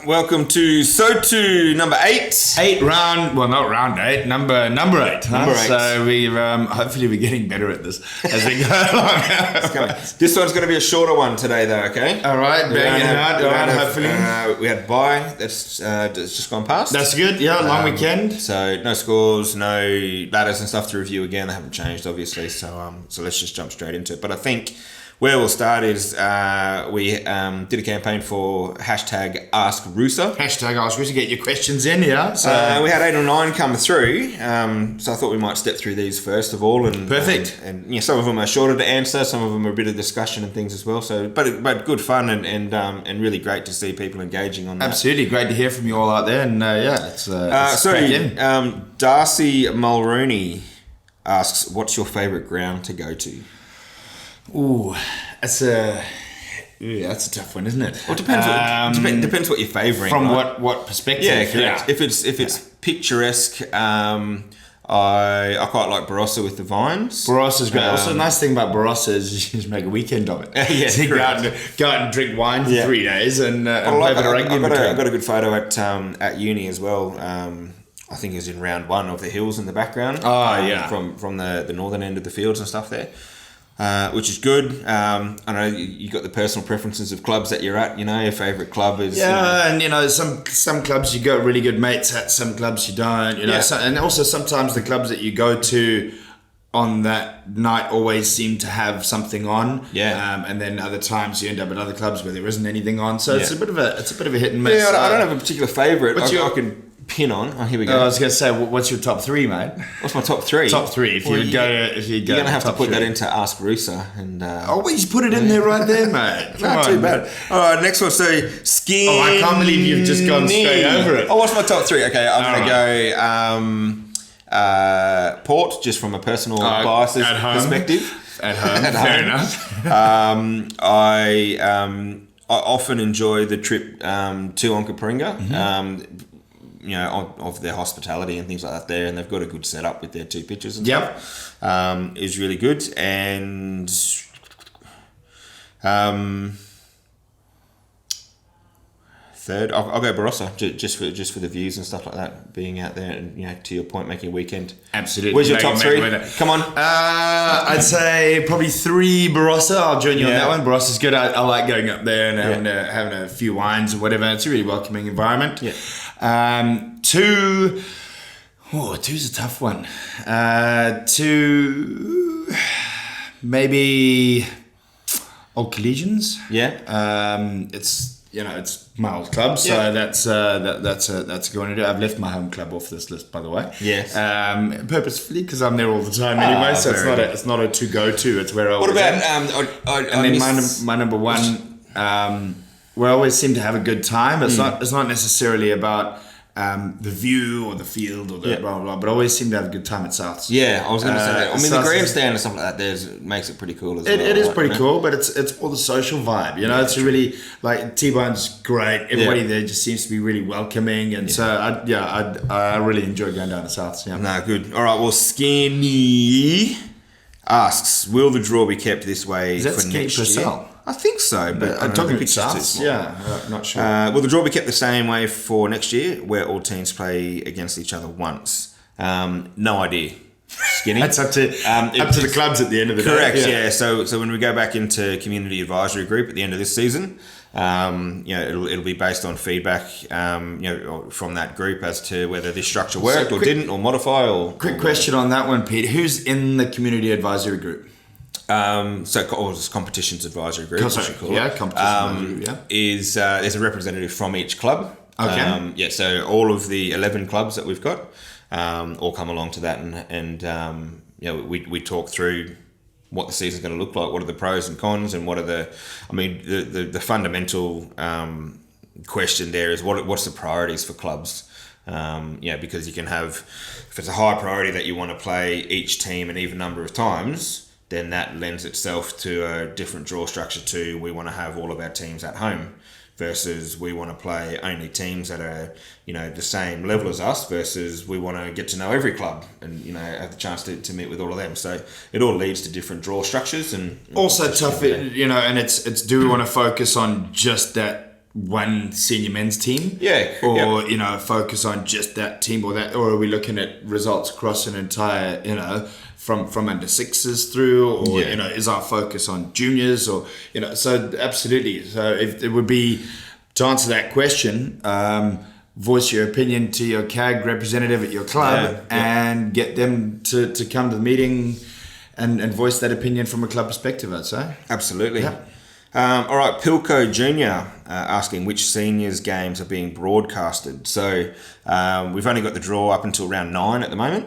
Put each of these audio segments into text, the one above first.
welcome to Sotu number 8. Not round 8, number 8. Number 8. So hopefully we're getting better at this as we go along. This one's going to be a shorter one today, though. Okay. All right, bang it out. Hopefully, we had bye. That's just gone past. That's good. Yeah, long weekend. So no scores, no ladders and stuff to review again. They haven't changed, obviously. So let's just jump straight into it. But I think where we'll start is we did a campaign for #AskRusa. #AskRusa. Get your questions in, yeah. So we had 8 or 9 come through. So I thought we might step through these first of all. And perfect. And some of them are shorter to answer. Some of them are a bit of discussion and things as well. So, but good fun and really great to see people engaging on that. Absolutely great to hear from you all out there. And let's Darcy Mulrooney asks, "What's your favourite ground to go to?" Ooh, that's a tough one, isn't it? Well, depends what you're favouring. From right? what perspective? Yeah, correct. Yeah. If it's picturesque, I quite like Barossa with the vines. Barossa's great. Also, the nice thing about Barossa is you just make a weekend of it. Yeah, so you go out and drink wine for 3 days and play a bit of rugby. I've got a good photo at uni as well. I think it was in round 1 of the hills in the background. Oh, yeah. From the northern end of the fields and stuff there. Which is good. I know you got the personal preferences of clubs that you're at. Your favourite club is. Yeah, and some clubs you got really good mates at. Some clubs you don't. And also sometimes the clubs that you go to on that night always seem to have something on. Yeah. And then other times you end up at other clubs where there isn't anything on. So it's a bit of a hit and miss. Yeah, I don't have a particular favourite. I can pin on. Oh, here we go. I was going to say, what's your top 3, mate? What's my top 3? Top 3. If you're going to have to put that into Ask Rusa and. Always put it in there right there, mate. Not too bad. All right, next one. So ski. Oh, I can't believe you've just gone straight over it. Oh, what's my top 3? Okay, I'm going to go Port, just from a personal biases perspective. At home. Fair enough. I often enjoy the trip to Onkaparinga. Mm-hmm. Of their hospitality and things like that there, and they've got a good setup with their 2 pitches and stuff. Is really good. And third, I'll go Barossa just for the views and stuff like that, being out there and to your point, making a weekend. Absolutely. Where's your top 3? Come on. I'd say probably 3 Barossa. I'll join you on that one. Barossa's good. I like going up there and having a few wines or whatever. It's a really welcoming environment. Yeah. 2. Oh, 2's a tough one. 2, maybe Old Collegians. Yeah. It's my old club, so that's a good one to do. I've left my home club off this list, by the way. Yes. Purposefully, because I'm there all the time anyway. So it's not a to go to. It's where I. What about and then my number 1. We always seem to have a good time. It's not necessarily about the view or the field or the blah, blah, blah, but I always seem to have a good time at Souths. Yeah, I was going to say that. I mean, the grandstand and stuff like that makes it pretty cool as well. It is pretty cool, but it's all the social vibe. It's really, like, T-Bone's great. Everybody there just seems to be really welcoming. And so, I really enjoy going down to Souths. Yeah. No, good. All right, well, Skinny asks, will the draw be kept this way for next year? I think so, but I'm talking about Souths. Yeah, not sure. Will the draw be kept the same way for next year, where all teams play against each other once? No idea. Skinny. That's up to the clubs at the end of the day. Correct. Yeah. So when we go back into community advisory group at the end of this season, it'll be based on feedback, from that group as to whether this structure worked or didn't, or modify or. Quick question on that one, Pete. Who's in the community advisory group? It's competitions advisory group. Competition advisory group. Is there's a representative from each club. Okay. So all of the 11 clubs that we've got all come along to that, and we talk through what the season's going to look like, what are the pros and cons, and what are the fundamental question there is what's the priorities for clubs. Because you can have, if it's a high priority that you want to play each team an even number of times, then that lends itself to a different draw structure to we want to have all of our teams at home versus we want to play only teams that are, the same level as us versus we want to get to know every club and, have the chance to meet with all of them. So it all leads to different draw structures and also tough, and it's do we want to focus on just that one senior men's team? Yeah. Or, focus on just that team or are we looking at results across an entire, from under sixes through, or, is our focus on juniors or, so absolutely. So if it would be, to answer that question, voice your opinion to your CAG representative at your club and get them to come to the meeting and voice that opinion from a club perspective, I'd say. Absolutely. Yeah. All right, Pilco Jr. Asking which seniors games are being broadcasted. So we've only got the draw up until round 9 at the moment.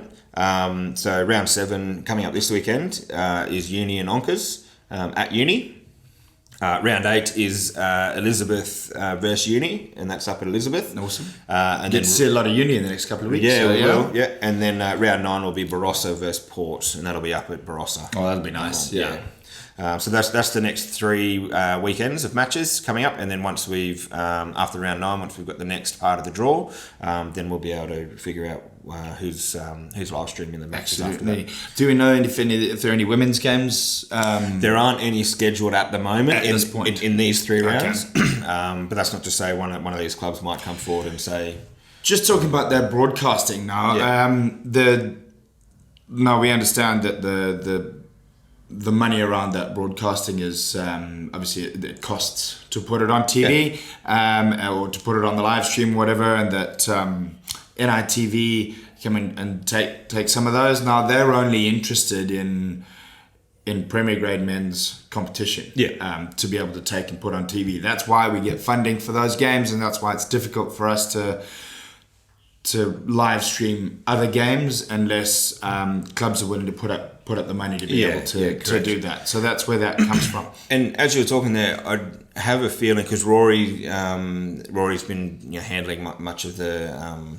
So round 7 coming up this weekend is Uni and Onkers at Uni. Round 8 is Elizabeth versus Uni, and that's up at Elizabeth. Awesome. And Get to see a lot of Uni in the next couple of weeks. Yeah, so, we will. Yeah, and then round 9 will be Barossa versus Port, and that'll be up at Barossa. Oh, that'll be nice. Yeah. So that's the next 3 weekends of matches coming up, and then once we've after round 9, once we've got the next part of the draw, then we'll be able to figure out who's live streaming the matches. Absolutely. After that. Do we know if there are any women's games? There aren't any scheduled at the moment at this point in these 3 rounds, but that's not to say one of these clubs might come forward and say. Just talking about their broadcasting now. Yeah. Now we understand that the money around that broadcasting is obviously it costs to put it on TV or to put it on the live stream, whatever, and that NITV come in and take some of those. Now they're only interested in Premier Grade men's competition to be able to take and put on TV. That's why we get funding for those games, and that's why it's difficult for us to live stream other games unless clubs are willing to put up the money to be able to do that. So that's where that comes from. And as you were talking there, I have a feeling, because Rory's been handling much of the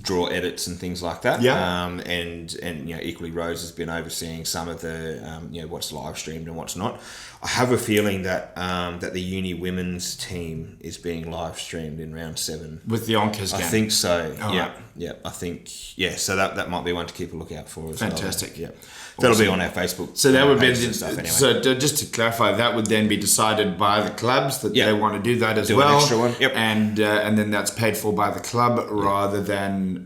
draw edits and things like that. Yeah. And equally Rose has been overseeing some of the what's live streamed and what's not. I have a feeling that that the Uni women's team is being live streamed in round 7 with the Onkers game. I think so. Oh, yeah. right. Yeah. I think so that might be one to keep a lookout for as Fantastic. well. Yeah. That'll be on our Facebook. So that would be stuff anyway. So just to clarify, that would then be decided by the clubs that they want to do that as well. An extra one. Yep. And then that's paid for by the club rather than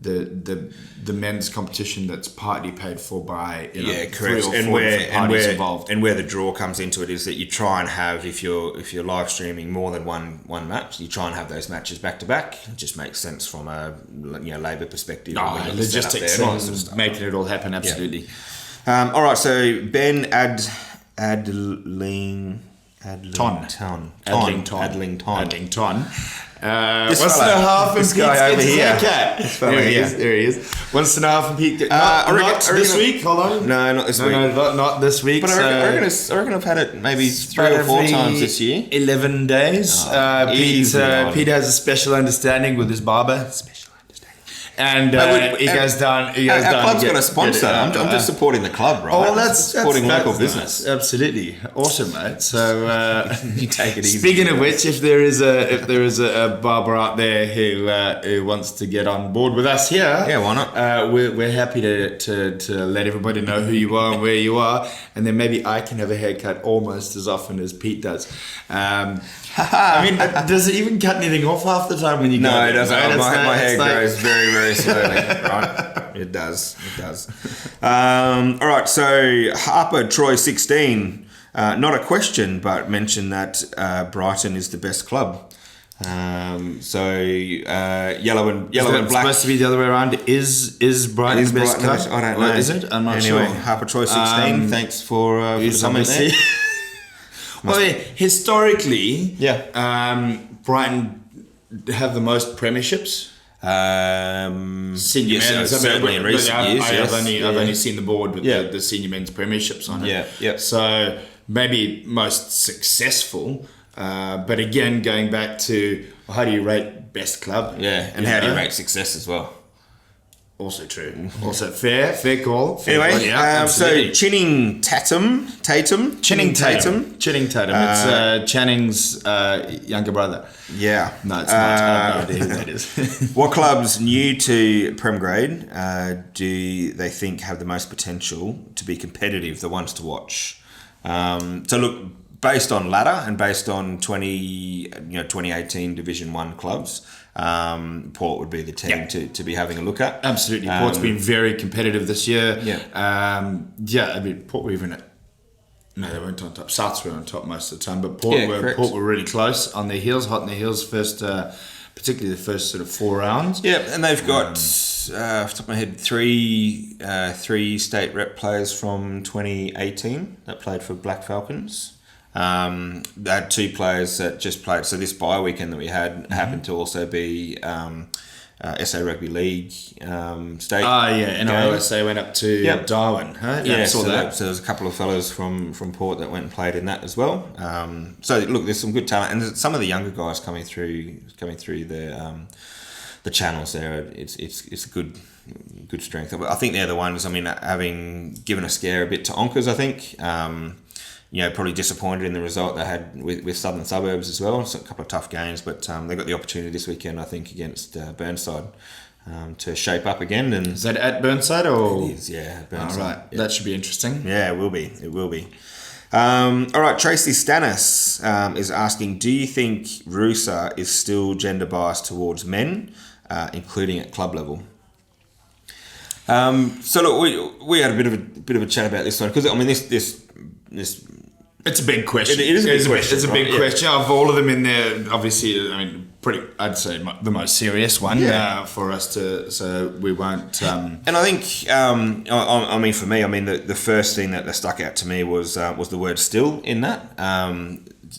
the men's competition that's partly paid for by correct. 3 or 4 different parties involved. And where the draw comes into it is that you try and have, if you're live streaming more than one match, you try and have those matches back to back. It just makes sense from a labour perspective. Logistics and making it all happen. Absolutely. Yeah. All right. So Ben Adlington. Wants to know how often Pete gets his haircut. There he is. Wants to know how often Pete gets not this week. Hold on. No, not this week. No, not this week. But I reckon I've had it maybe 3 or 4 times this year. 11 days. Pete has a special understanding with his barber. And he goes down. Our club's got a sponsor. I'm just supporting the club, right? Oh, that's supporting local business. Absolutely awesome, mate. So you take it easy. Speaking of which, if there is a barber out there who wants to get on board with us here, why not? We're happy to let everybody know who you are and where you are, and then maybe I can have a haircut almost as often as Pete does. I mean, does it even cut anything off half the time when you go? No, it doesn't. Right? My hair grows very, very slowly. Right? It does. All right. So Harper Troy 16. Not a question, but mentioned that Brighton is the best club. Yellow and black. Supposed to be the other way around. Is Brighton the best club? I don't know. Is it? I'm not sure. Anyway, Harper Troy 16. Thanks for the comment there. Well, historically, Brighton have the most premierships. Senior men's, certainly in recent years. I've only seen the board with the senior men's premierships on it. Yeah. So maybe most successful. But again, going back to how do you rate best club? Yeah, and how do you rate success as well? Also true. Also fair call. Anyway, so Channing Tatum. It's Channing's younger brother. Yeah. No, it's not. I have no idea who that is. What clubs new to Prem Grade do they think have the most potential to be competitive, the ones to watch? So look, based on ladder and based on 2018 Division 1 clubs, Port would be the team to be having a look at. Absolutely. Port's been very competitive this year. Yeah. I mean, Port were even no, they weren't on top. Souths were on top most of the time, but Port were really close on their heels, hot on their heels first, particularly the first sort of 4 rounds. Yeah, and they've got, off the top of my head, three state rep players from 2018 that played for Black Falcons. They had 2 players that just played. So this bye weekend that we had happened to also be SA Rugby League state. NRLSA went up to Darwin. Huh? Yeah, saw that. So there's a couple of fellas from Port that went and played in that as well. So look, there's some good talent, and some of the younger guys coming through the channels there. It's a good strength. I think they're the ones. I mean, having given a scare a bit to Onkers, I think. Probably disappointed in the result they had with Southern Suburbs as well. So a couple of tough games, but they got the opportunity this weekend, I think, against Burnside to shape up again. And is that at Burnside or? It is, yeah. Burnside. All right, that should be interesting. Yeah, it will be. All right, Tracy Stannis is asking, do you think Rusa is still gender biased towards men, including at club level? So look, we had a bit of a chat about this one because I mean this. It's a big question. It is a big question. It's a big question. Of all of them in there, obviously, I mean, I'd say the most serious one for us to. So we won't. And I think, I mean, for me, I mean, the first thing that stuck out to me was the word "still" in that,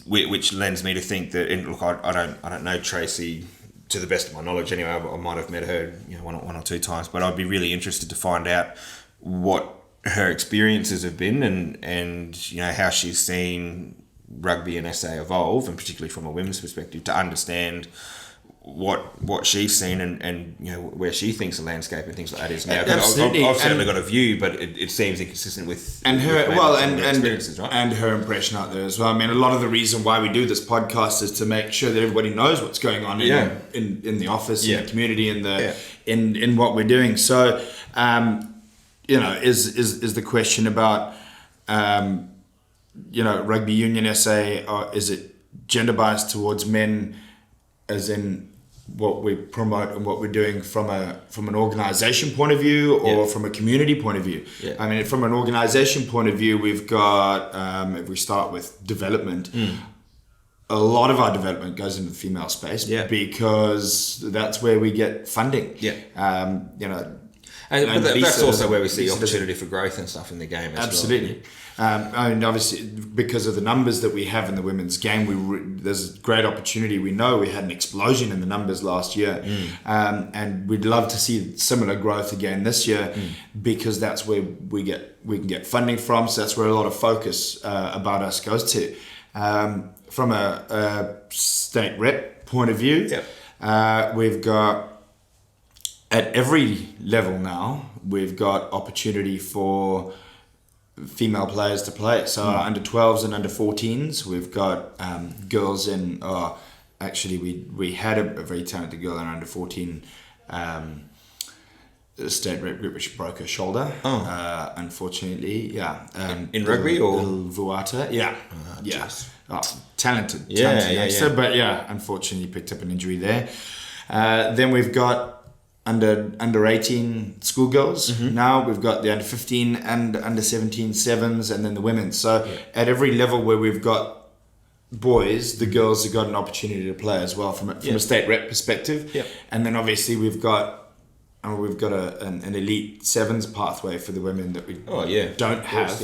which lends me to think that. And look, I don't know Tracy to the best of my knowledge. Anyway, I might have met her, one or 2 times, but I'd be really interested to find out what her experiences have been and how she's seen rugby and SA evolve, and particularly from a women's perspective, to understand what she's seen and where she thinks the landscape and things like that is now. Absolutely. I've certainly got a view, but it seems inconsistent with her experiences, right? And her impression out there as well. I mean, a lot of the reason why we do this podcast is to make sure that everybody knows what's going on in the office, in the community, in what we're doing. So. Is the question about, rugby union SA, or is it gender biased towards men, as in what we promote and what we're doing from an organisation point of view or from a community point of view? Yeah. I mean, from an organisation point of view, we've got, if we start with development, a lot of our development goes into the female space because that's where we get funding. Yeah. But that's also where we see opportunity for growth and stuff in the game as Absolutely. well. I mean, obviously, because of the numbers that we have in the women's game, there's great opportunity. We know we had an explosion in the numbers last year, and we'd love to see similar growth again this year because that's where we can get funding from. So that's where a lot of focus about us goes to. From a state rep point of view, we've got. At every level now, we've got opportunity for female players to play. So under 12s and under 14s, we've got girls in. Actually, we had a very talented girl in under 14 state rep group, which broke her shoulder. Unfortunately, in rugby or Vuata, talented youngster, but unfortunately picked up an injury there. Then we've got. Under 18 schoolgirls. Now we've got the under 15 and under 17 sevens, and then the women. So at every level where we've got boys, the girls have got an opportunity to play as well from a state rep perspective. And then obviously we've got an elite sevens pathway for the women that we don't have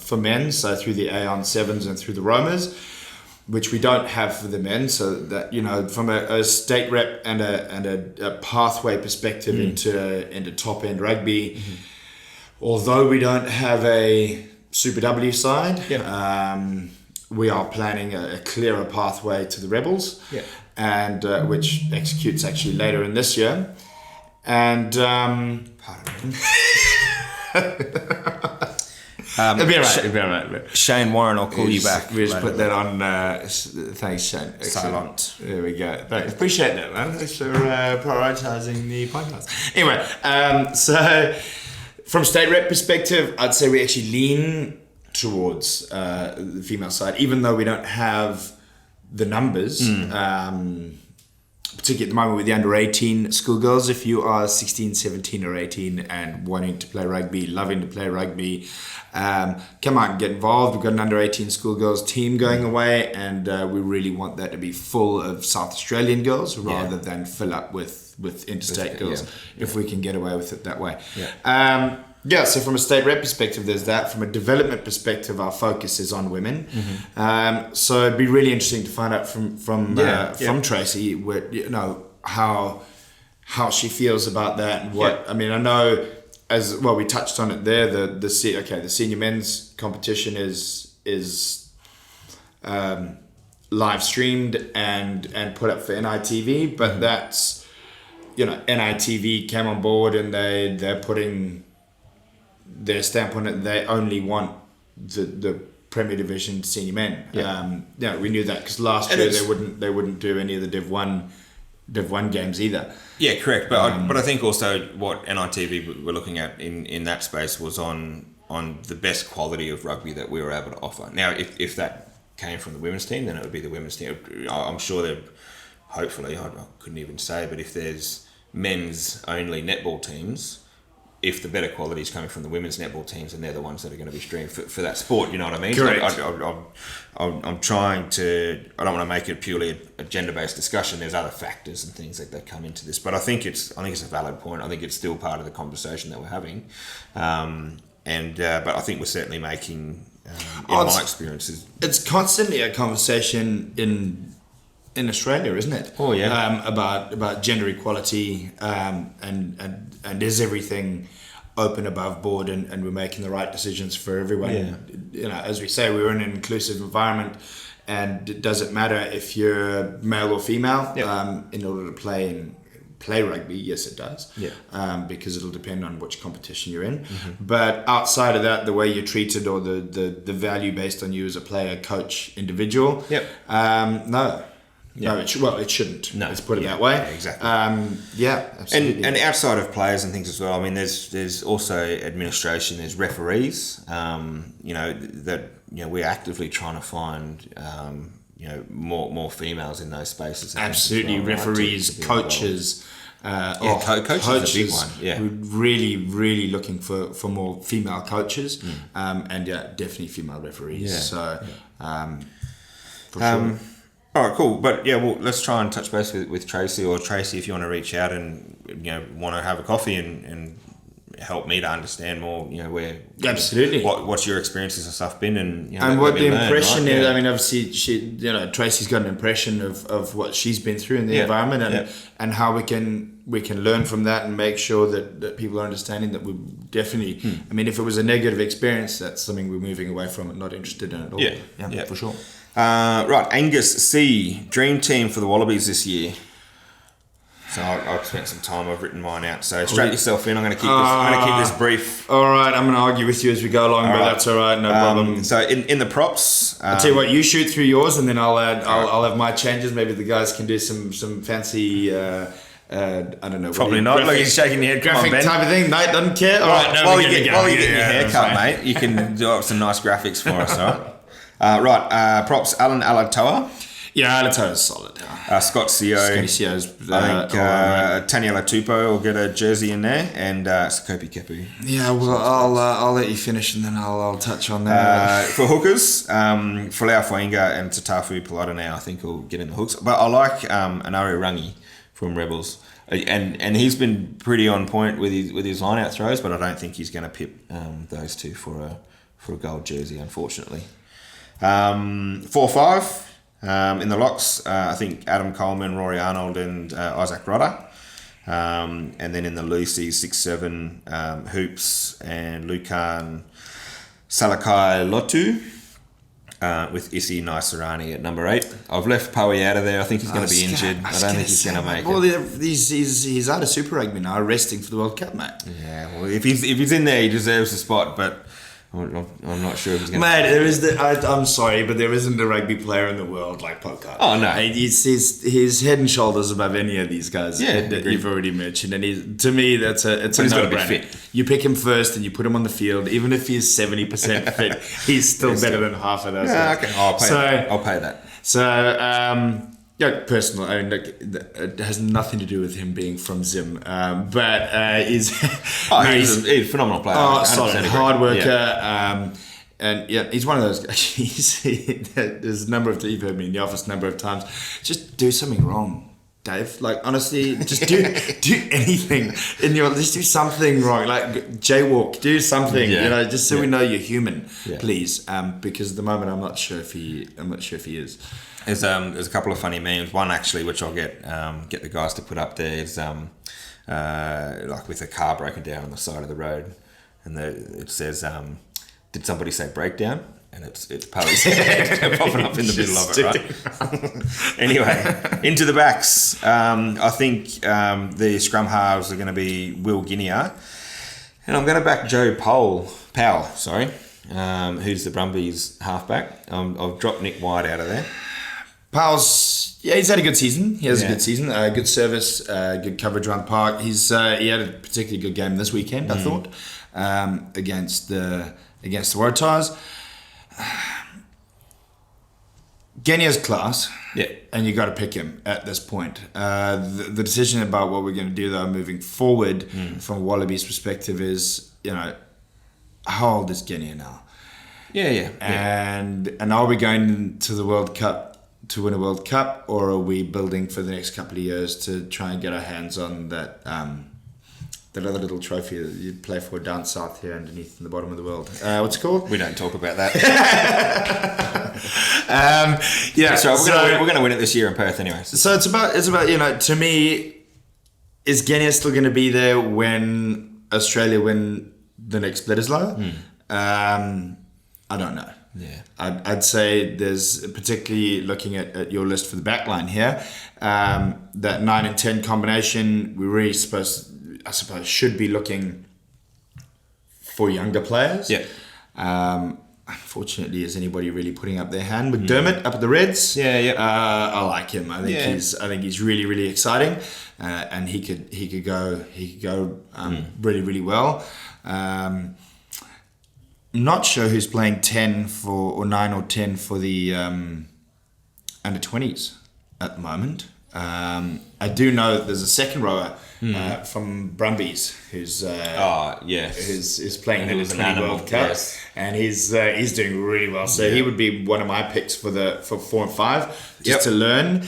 for men. So through the Aon sevens and through the Romas, which we don't have for the men, so that from a state rep and a pathway perspective into top end rugby, although we don't have a Super W side, we are planning a clearer pathway to the Rebels, and which executes actually later in this year, and it'll be alright. Shane Warren, I'll call you back. We just put that on. Thanks, Shane. Silent. There we go. Thanks. Appreciate that, man. Thanks for prioritising the podcast. Anyway, so from state rep perspective, I'd say we actually lean towards the female side, even though we don't have the numbers. Particularly at the moment with the under 18 schoolgirls. If you are 16, 17 or 18 and wanting to play rugby, loving to play rugby, come out and get involved. We've got an under 18 schoolgirls team going away, and we really want that to be full of South Australian girls rather than fill up with interstate girls, if we can get away with it that way. So from a state rep perspective, there's that. From a development perspective, our focus is on women. So it'd be really interesting to find out from Tracy, how she feels about that, and what I mean. I know, as well, we touched on it there. The senior men's competition is live streamed and put up for NITV, but that's NITV came on board and they're putting their stamp on it. They only want the Premier Division senior men. We knew that because last year they wouldn't do any of the Div 1 games either. Yeah, correct. But I think also what NITV were looking at in that space was on the best quality of rugby that we were able to offer. Now, if that came from the women's team, then it would be the women's team. I'm sure that hopefully, I couldn't even say, but if there's men's only netball teams, if the better quality is coming from the women's netball teams, and they're the ones that are going to be streamed for that sport, you know what I mean? Correct. I'm trying to, I don't want to make it purely a gender-based discussion. There's other factors and things that come into this, but I think it's a valid point. I think it's still part of the conversation that we're having, but I think we're certainly making, my experiences, it's constantly a conversation in Australia, isn't it? Oh yeah. About gender equality, and is everything open above board, and we're making the right decisions for everyone. As we say, we're in an inclusive environment, and it doesn't matter if you're male or female. In order to play rugby, yes it does. Because it'll depend on which competition you're in. But outside of that, the way you're treated, or the value based on you as a player, coach, individual, no. No, it shouldn't. No, let's put it that way. Yeah, exactly. Absolutely. And outside of players and things as well. I mean, there's also administration. There's referees. We're actively trying to find more females in those spaces. Absolutely, well, referees, coaches. Coaches is a big one. Yeah, we're really, really looking for more female coaches, and definitely female referees. For sure. All right, cool. But let's try and touch base with Tracy, or Tracy, if you want to reach out and want to have a coffee and help me to understand more. Where absolutely what's your experiences and stuff been, and what the impression is. I mean, obviously, Tracy's got an impression of what she's been through in the environment, and how we can learn from that and make sure that people are understanding that we definitely. I mean, if it was a negative experience, that's something we're moving away from and not interested in at all. Yeah, for sure. Right, Angus C, dream team for the Wallabies this year. So I've spent some time. I've written mine out. So strap yourself in. I'm going to keep this brief. All right, I'm going to argue with you as we go along, but that's all right. No problem. So in the props, I'll tell you what. You shoot through yours, and then I'll have my changes. Maybe the guys can do some fancy. I don't know. Probably not. Look, he's shaking your head. Graphic type of thing. Nate doesn't care. All right, while you're getting your hair cut, mate, you can do up some nice graphics for us. All right. Props. Alan Alatoa. Yeah, Alatoa's solid. Scott Sio. I think Taniela Tupou will get a jersey in there, and Sakopi Kepu. Yeah, well, I'll let you finish, and then I'll touch on that. For hookers, Folau Fuenga and Tatafu Pilatonau, I think will get in the hooks. But I like Anario Rangi from Rebels. And he's been pretty on point with his line-out throws, but I don't think he's going to pip those two for a gold jersey, unfortunately. 4-5 in the locks, I think Adam Coleman, Rory Arnold, and Isaac Rodder. And then in the Lucy's 6-7, Hoops and Lukan Salakai Lotu. With Isi Naisarani at number 8. I've left Powie out of there. I think he's going to be injured. I don't think he's going to make it. Well, he's out of Super Rugby now, resting for the World Cup, mate. Yeah, well, if he's in there, he deserves a spot. But I'm not sure if he's going to... Mate, there is I'm sorry, but there isn't a rugby player in the world like Pocock. Oh, no. He's head and shoulders above any of these guys that agreed. you've already mentioned. And to me, it's a he's got to be no-brainer. fit. You pick him first and you put him on the field. Even if he's 70% fit, he's still better than half of those guys. Okay, I'll pay that. So, personal. I mean, look, it has nothing to do with him being from Zim, but he's he's a phenomenal player. Oh, solid, hard worker. And he's one of those guys. There's a number of you've heard me in the office a number of times. Just do something wrong, Dave. Like honestly, just do anything just do something wrong. Like jaywalk, do something. Just so we know you're human, please. Because at the moment I'm not sure if he is. There's a couple of funny memes. One actually, which I'll get the guys to put up there, is like with a car broken down on the side of the road, and it says, "Did somebody say breakdown?" And it's Pally's head popping up in the middle of it, right? Anyway, into the backs. I think the scrum halves are going to be Will Guinea, and I'm going to back Joe Powell. Sorry, who's the Brumbies halfback. I've dropped Nick White out of there. Powell's, he's had a good season. He has a good season, good service, good coverage around the park. He had a particularly good game this weekend, I thought, against the Waratahs. Genia's class, and you got to pick him at this point. The decision about what we're going to do though moving forward from Wallabies' perspective is, how old is Genia now? And are we going to the World Cup to win a World Cup, or are we building for the next couple of years to try and get our hands on that other little trophy that you play for down south here underneath in the bottom of the world? What's it called? We don't talk about that. So we're going to win it this year in Perth anyway. So it's about to me, is Genia still going to be there when Australia win the next Bledisloe? I don't know. I'd say there's, particularly looking at your list for the back line here, that 9 and 10 combination, we really should be looking for younger players. Unfortunately, is anybody really putting up their hand? With Dermot up at the Reds, I like him. I think he's really, really exciting, and he could go really, really well. I'm not sure who's playing 10 or 9 or 10 for the under 20s at the moment. I do know that there's a second rower from Brumbies who's playing in the 20 World Cup, and he's doing really well. So he would be one of my picks for 4 and 5 to learn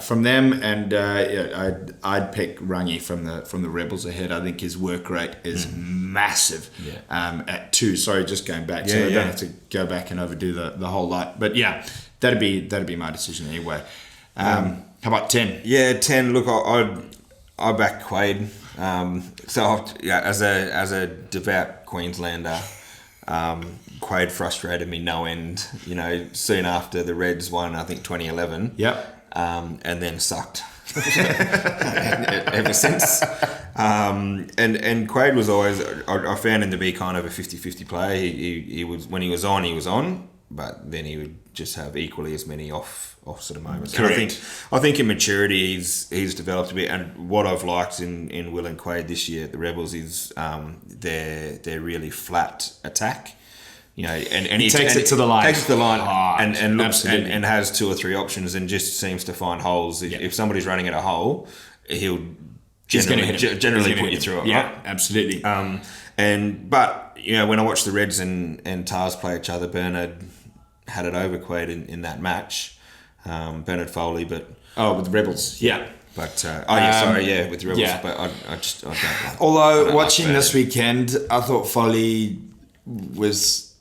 from them. And I'd pick Rangi from the Rebels ahead. I think his work rate is massive at 2. Sorry, just going back, so I don't have to go back and overdo the whole lot. But that'd be my decision anyway. How about 10? 10. Look, I back Quaid. As a devout Queenslander, Quaid frustrated me no end. Soon after the Reds won, I think 2011. And then sucked ever since. And Quaid was always, I found him to be kind of a 50-50 player. He was, when he was on, but then he would just have equally as many off sort of moments. Correct. I think in maturity he's developed a bit, and what I've liked in Will and Quaid this year at the Rebels is their really flat attack. And he takes it to the line. And looks and has 2 or 3 options, and just seems to find holes. If somebody's running at a hole, he'll generally put you through it. Yeah, right? Absolutely. But when I watch the Reds and Tars play each other, Bernard had it over Quaid in that match. Bernard Foley, but with the Rebels, But with the Rebels. Yeah. But I don't like. Although watching this weekend, I thought Foley was.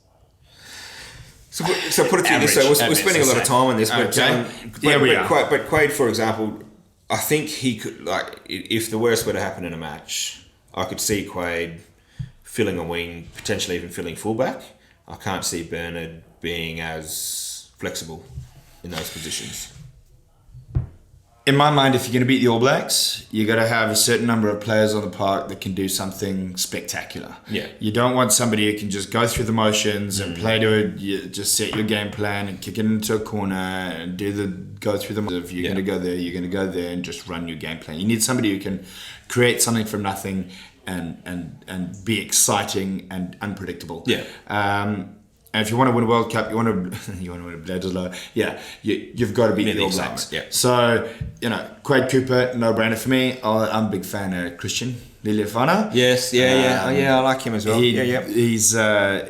So put it to you this way: we're spending a lot of time on this, but Quaid, for example, I think he could, if the worst were to happen in a match, I could see Quaid filling a wing, potentially even filling fullback. I can't see Bernard being as flexible in those positions. in my mind, if you're going to beat the All Blacks, you got to have a certain number of players on the park that can do something spectacular. Yeah. You don't want somebody who can just go through the motions and play to it. You just set your game plan and kick it into a corner and go through the. If you're going to go there, you're going to go there and just run your game plan. You need somebody who can create something from nothing and be exciting and unpredictable. Yeah. And if you want to win a World Cup, you want to win a Bledisloe, you've got to beat the All Blacks. Yeah. So, Quade Cooper, no-brainer for me. I'm a big fan of Christian Liliafana. Yes, I like him as well. He's so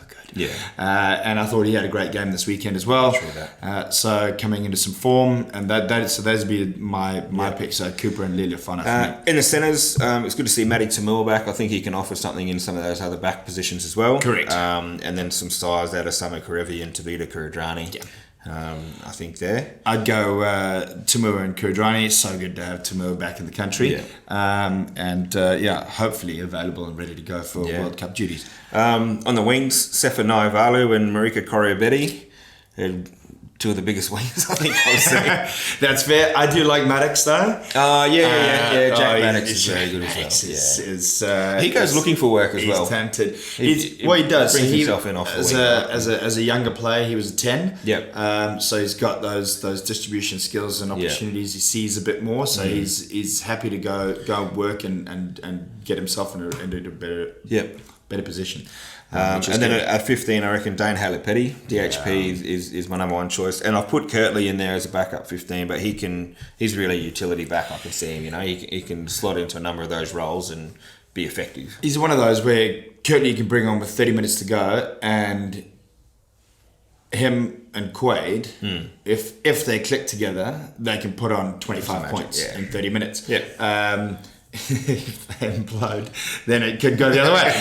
good. Yeah. And I thought he had a great game this weekend as well. True that. So coming into some form, and so those would be my picks. So Cooper and Liliafana for me. In the centres, it's good to see Matty Tamua back. I think he can offer something in some of those other back positions as well. Correct. And then some size out of Samu Karevi and Tavita Kuridrani. Yeah. I think there. I'd go Tamua and Kuridrani. It's so good to have Tamua back in the country. Yeah. Hopefully available and ready to go for World Cup duties. On the wings, Sefa Naivalu and Marika Koriabedi. Two of the biggest wings, I think I was saying. That's fair. I do like Maddox though. Jack Maddox is very good as well. He goes looking for work as well. He's talented. What he does, brings himself in off as a younger player, he was a 10. Yep. So he's got those distribution skills and opportunities. He sees a bit more, so he's happy to go work and get himself into a better position. And then at 15, I reckon Dane Halipeti, DHP is my number one choice, and I've put Kirtley in there as a backup 15, but he's really a utility back. I can see him. He can slot into a number of those roles and be effective. He's one of those where Kirtley can bring on with 30 minutes to go, and him and Quade, if they click together, they can put on 25 points in 30 minutes. Yeah. If they implode, then it could go the other way.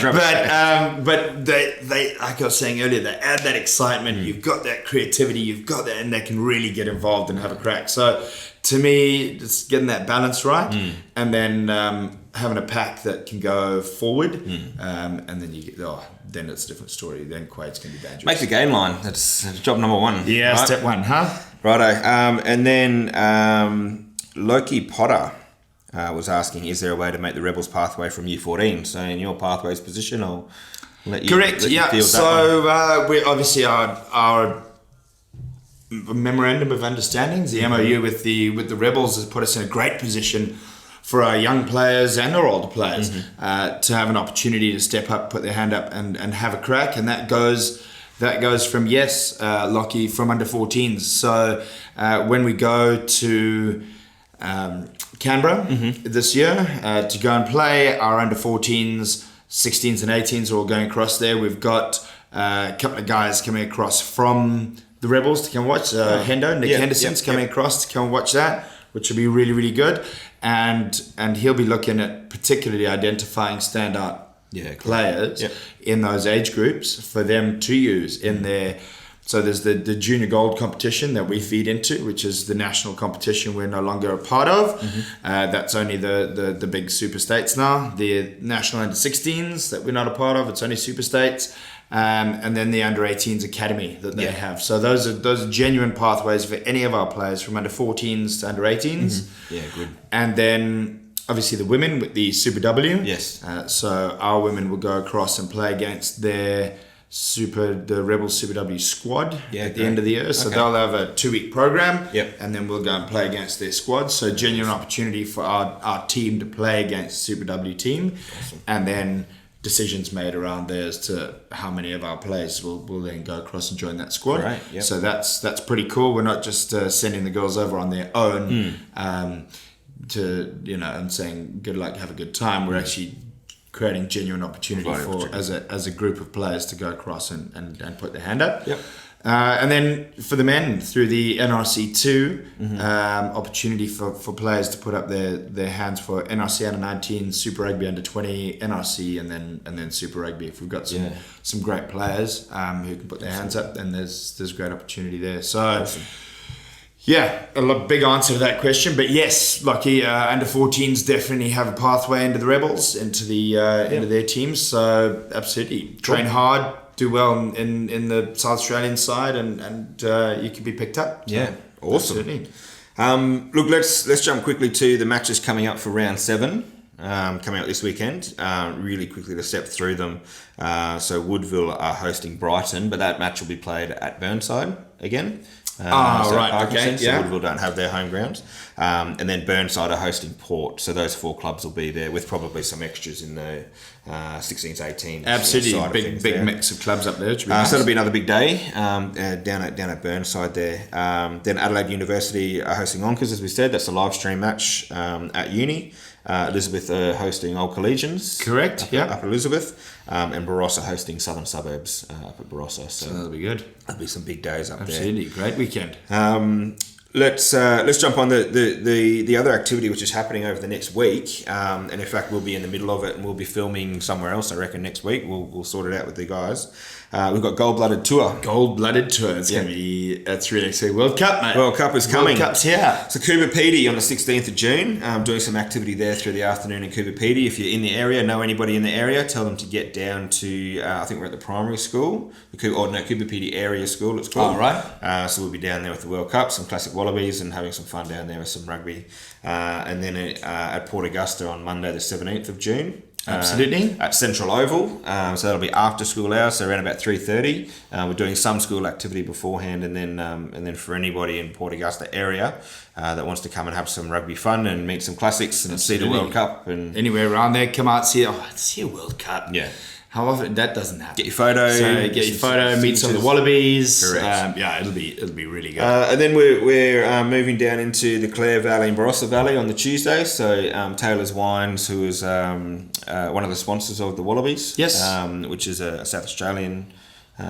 But they, like I was saying earlier, they add that excitement. You've got that creativity. You've got that, and they can really get involved and have a crack. So, to me, just getting that balance right, and then having a pack that can go forward, and then you get then it's a different story. Then Quade's going to be dangerous. Make the game line. That's job number one. Yeah, right? Step one, huh? Righto. And then Loki Potter was asking, is there a way to make the Rebels pathway from U14? So in your pathways position, I'll let you. Correct. So we obviously our memorandum of understandings, the MOU with the Rebels, has put us in a great position for our young players and our older players to have an opportunity to step up, put their hand up, and have a crack, and that goes from Lockie, from under 14s. So when we go to Canberra this year to go and play, our under 14s, 16s and 18s are all going across there. We've got a couple of guys coming across from the Rebels to come watch. Nick Henderson's coming across to come and watch that, which will be really, really good. And he'll be looking at particularly identifying standout players in those age groups for them to use in their. So there's the junior gold competition that we feed into, which is the national competition we're no longer a part of. That's only the big super states now. The national under 16s that we're not a part of, it's only super states. And then the under 18s academy that they have. So those are genuine pathways for any of our players from under 14s to under 18s. Yeah, good. And then obviously the women with the Super W. Yes. So our women will go across and play against the Rebels Super W squad at the end of the year. So they'll have a 2-week program, and then we'll go and play against their squad. So genuine opportunity for our team to play against Super W team, and then decisions made around there as to how many of our players will then go across and join that squad. Right, yep. So that's pretty cool. We're not just sending the girls over on their own to and saying good luck, have a good time. We're actually creating genuine opportunity as a group of players to go across and put their hand up. Yep. And then for the men, through the NRC2, opportunity for players to put up their hands for NRC under 19, Super Rugby under 20, NRC, and then Super Rugby. If we've got some great players who can put their hands up, then there's great opportunity there. So. Yeah, big answer to that question, but yes, lucky under 14s definitely have a pathway into the Rebels, into their teams. So absolutely, train hard, do well in the South Australian side, and you can be picked up. Yeah, awesome. Absolutely. Look, let's jump quickly to the matches coming up for round 7. Coming up this weekend, really quickly to step through them. So Woodville are hosting Brighton, but that match will be played at Burnside again. Right, okay, so Woodville don't have their home grounds. And then Burnside are hosting Port, so those 4 clubs will be there with probably some extras in the 16s, 18s. Absolutely, big mix of clubs up there. So it'll be another big day down at Burnside there. Then Adelaide University are hosting Onkers, as we said. That's a live stream match at uni. Elizabeth are hosting Old Collegians. Correct, up Elizabeth. And Barossa hosting Southern Suburbs up at Barossa. So that'll be good. There'll be some big days up there. Absolutely, great weekend. Let's jump on the other activity which is happening over the next week, and in fact we'll be in the middle of it, and we'll be filming somewhere else. I reckon next week we'll sort it out with the guys. We've got Gold-Blooded Tour. Gold-Blooded Tour. It's gonna be. That's really exciting. World Cup, mate. World Cup is coming. World Cup's here. So Coober Pedy on the 16th of June, doing some activity there through the afternoon in Coober Pedy. If you're in the area, know anybody in the area, tell them to get down to. I think we're at the primary school, Coober Pedy area school. It's called. All right. So we'll be down there with the World Cup, some classic Wallabies, and having some fun down there with some rugby. And then at Port Augusta on Monday the 17th of June. Absolutely. At Central Oval, so that'll be after school hours, so around about 3:30. We're doing some school activity beforehand, and then for anybody in Port Augusta area that wants to come and have some rugby fun and meet some classics and see the World Cup and anywhere around there, come out see a World Cup. Yeah. How often that doesn't happen? Get your photo. Meet some of the Wallabies. Correct. It'll be really good. And then we're moving down into the Clare Valley and Barossa Valley on the Tuesday. So Taylor's Wines, who is one of the sponsors of the Wallabies, yes, which is a South Australian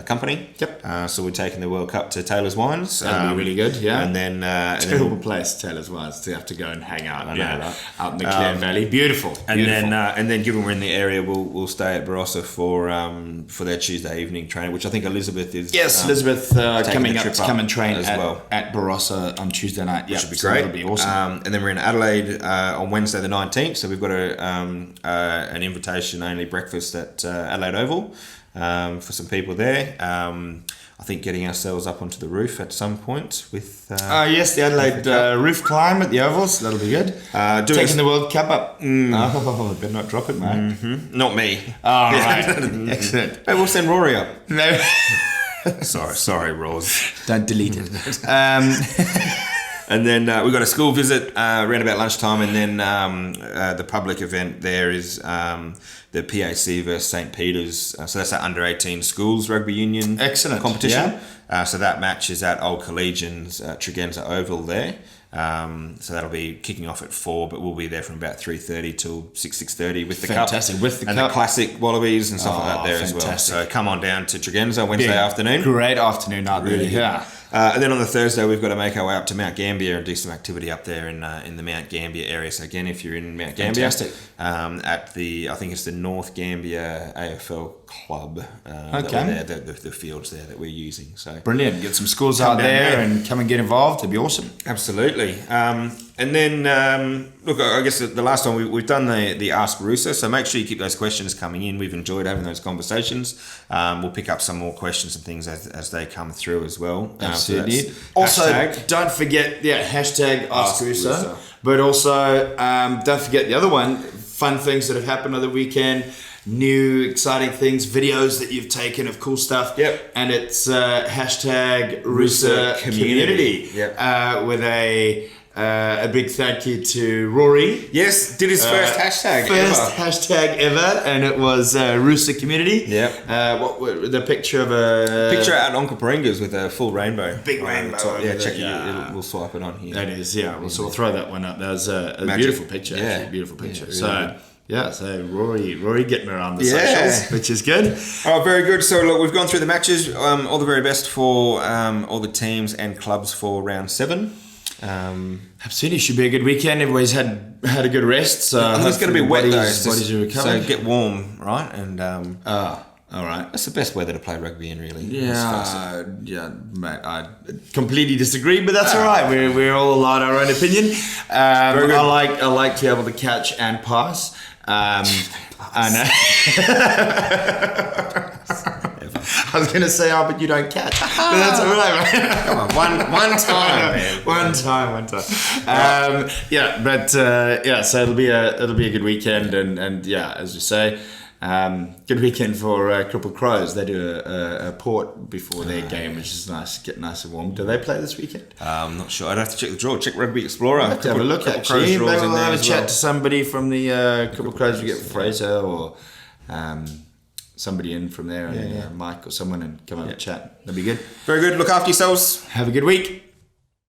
company. Yep. So we're taking the World Cup to Taylor's Wines. That'd be really good. Yeah. And then terrible place, Taylor's Wines, to have to go and hang out. I know, right? Out in the Clare Valley, beautiful. And then given we're in the area, we'll stay at Barossa for their Tuesday evening training, which I think Elizabeth is. Yes, Elizabeth coming up to come and train as well at Barossa on Tuesday night. Which should be great. That'll be awesome. And then we're in Adelaide on Wednesday the 19th. So we've got an invitation only breakfast at Adelaide Oval. For some people there. I think getting ourselves up onto the roof at some point with... yes, the Adelaide roof climb at the Ovals. That'll be good. Taking the World Cup up. Oh, better not drop it, mate. Mm-hmm. Not me. All right. Excellent. Hey, we'll send Rory up. No. Sorry, Roz. Don't delete it. And then we've got a school visit around about lunchtime, and then the public event there is the PAC versus St. Peter's. So that's our under-18 schools rugby union competition. Yeah. So that match is at Old Collegians Tregenza Oval there. So that'll be kicking off at 4, but we'll be there from about 3:30 till 6:30 with the cup. Fantastic, with the and cup. The classic Wallabies and stuff like that there fantastic. as well. So come on down to Tregenza Wednesday afternoon. Great afternoon out really there. Yeah. And then on the Thursday, we've got to make our way up to Mount Gambier and do some activity up there in the Mount Gambier area. So again, if you're in Mount Gambier, at I think it's the North Gambier AFL Club. Okay. The fields there that we're using. So brilliant. Get some schools out there and come and get involved. It'd be awesome. Absolutely. And then, look, I guess the last time we've done the Ask Rusa, so make sure you keep those questions coming in. We've enjoyed having those conversations. We'll pick up some more questions and things as they come through as well. Absolutely. So also, don't forget, hashtag Ask Rusa. But also, don't forget the other one, fun things that have happened over the weekend. New exciting things, videos that you've taken of cool stuff. Yep. And it's hashtag Rusa Community. Yep. With a big thank you to Rory. Yes, did his first hashtag ever, and it was Rusa Community. Yep. What the picture of a picture at Onkaparingas with a full rainbow. Big rainbow. Yeah, check it. We'll swipe it on here. That is, we'll throw that one up. That was a beautiful picture. Yeah, actually, beautiful picture. Yeah, really so Rory getting around the socials, which is good. Oh, very good. So look, we've gone through the matches. All the very best for all the teams and clubs for round 7. Absolutely, should be a good weekend. Everybody's had a good rest. So I think it's going to be wet though. Bodies are recovering. So get warm, right? And all right. That's the best weather to play rugby in, really. Yeah, mate. I completely disagree, but that's all right. We're all allowed our own opinion. I like to be able to catch and pass. I know. I was going to say, but you don't catch. But that's all right, man. Come on, one time, man. One time. So it'll be a good weekend, and yeah, as you say, good weekend for Crippled Crows. They do a port before their game, which is nice. Get nice and warm. Do they play this weekend? I'm not sure. I'd have to check the draw. Check Rugby Explorer. I'll have to have a look. Actually, maybe we'll have a chat to somebody from the Crippled Crows. We get Fraser or somebody in from there, and Mike or someone, and come over and chat. That'd be good. Very good. Look after yourselves. Have a good week.